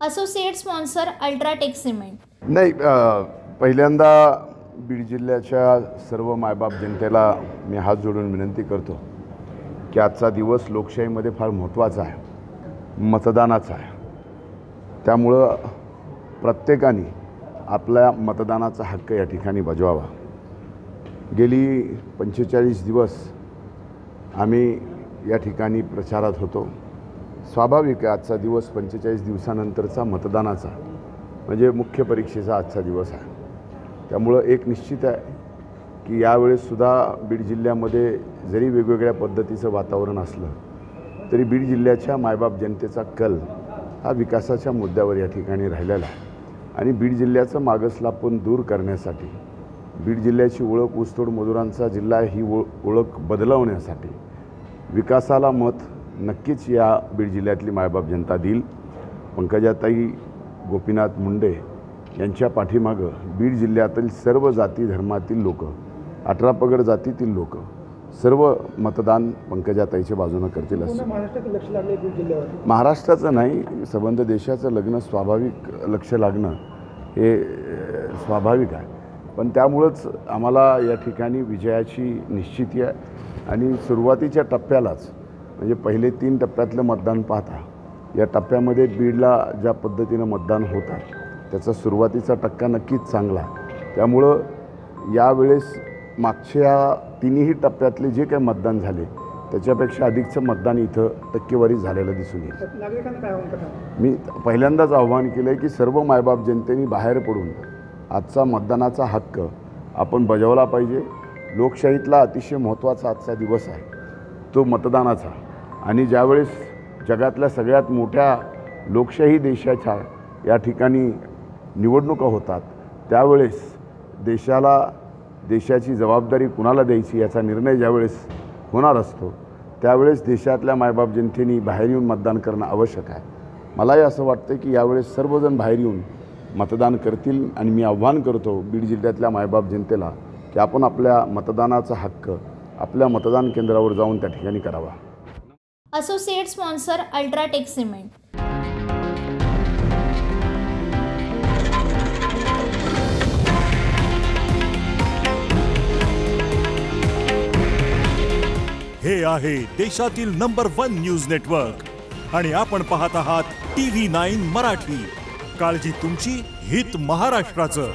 Associate sponsor UltraTech cement. नाही, पहिल्यांदा बीड जिल्ह्याच्या सर्व मायबाप जनतेला मी हात जोडून विनंती करतो की आजचा दिवस लोकशाहीमध्ये फार महत्त्वाचा आहे, मतदानाचा आहे। त्यामुळं प्रत्येकाने आपल्या मतदानाचा हक्क या ठिकाणी बजावावा। गेली 45 दिवस आम्ही या ठिकाणी प्रचारात होतो। स्वाभाविक आहे, आजचा दिवस 45 दिवसानंतरचा मतदानाचा म्हणजे मुख्य परीक्षेचा आजचा दिवस आहे। त्यामुळं एक निश्चित आहे की यावेळेससुद्धा बीड जिल्ह्यामध्ये जरी वेगवेगळ्या पद्धतीचं वातावरण असलं तरी बीड जिल्ह्याच्या मायबाप जनतेचा कल हा विकासाच्या मुद्द्यावर या ठिकाणी राहिलेला आहे। आणि बीड जिल्ह्याचं मागासलेपण दूर करण्यासाठी, बीड जिल्ह्याची ओळख ऊसतोड मजुरांचा जिल्हा ही ओळख बदलवण्यासाठी विकासाला मत नक्कीच या बीड जिल्ह्यातली मायबाप जनता देईल। पंकजाताई गोपीनाथ मुंडे यांच्या पाठीमागं बीड जिल्ह्यातील सर्व जाती धर्मातील लोक, 18 पगड जातीतील लोक सर्व मतदान पंकजाताईच्या बाजूने करतील असं महाराष्ट्राचं नाही, संबंध देशाचं लग्न स्वाभाविक लक्ष लागणं हे स्वाभाविक आहे। पण त्यामुळंच आम्हाला या ठिकाणी विजयाची निश्चिती आहे। आणि सुरुवातीच्या टप्प्यालाच म्हणजे पहिले 3 टप्प्यातलं मतदान पाहता या टप्प्यामध्ये बीडला ज्या पद्धतीनं मतदान होत आहे त्याचा सुरुवातीचा टक्का नक्कीच चांगला आहे। त्यामुळं यावेळेस मागच्या 3ही टप्प्यातले जे काही मतदान झाले त्याच्यापेक्षा अधिकचं मतदान इथं टक्केवारी झालेलं दिसून येईल। मी पहिल्यांदाच आव्हान केलं आहे की सर्व मायबाप जनतेने बाहेर पडून आजचा मतदानाचा हक्क आपण बजावला पाहिजे। लोकशाहीतला अतिशय महत्त्वाचा आजचा दिवस आहे तो मतदानाचा। आणि ज्यावेळेस जगातल्या सगळ्यात मोठ्या लोकशाही देशाच्या या ठिकाणी निवडणुका होतात त्यावेळेस देशाची जबाबदारी कुणाला द्यायची याचा निर्णय ज्यावेळेस होणार असतो त्यावेळेस देशातल्या मायबाप जनतेने बाहेर येऊन मतदान करणं आवश्यक आहे। मलाही असं वाटतं की यावेळेस सर्वजण बाहेर येऊन मतदान करतील। आणि मी आव्हान करतो बीड जिल्ह्यातल्या मायबाप जनतेला की आपण आपल्या मतदानाचा हक्क आपल्या मतदान केंद्रावर जाऊन त्या ठिकाणी करावा। Associate sponsor UltraTech cement. हे आहे देशातील नंबर 1 न्यूज नेटवर्क आणि आपण पाहत आहात TV9 मराठी। काळजी तुमची, हित महाराष्ट्राचं।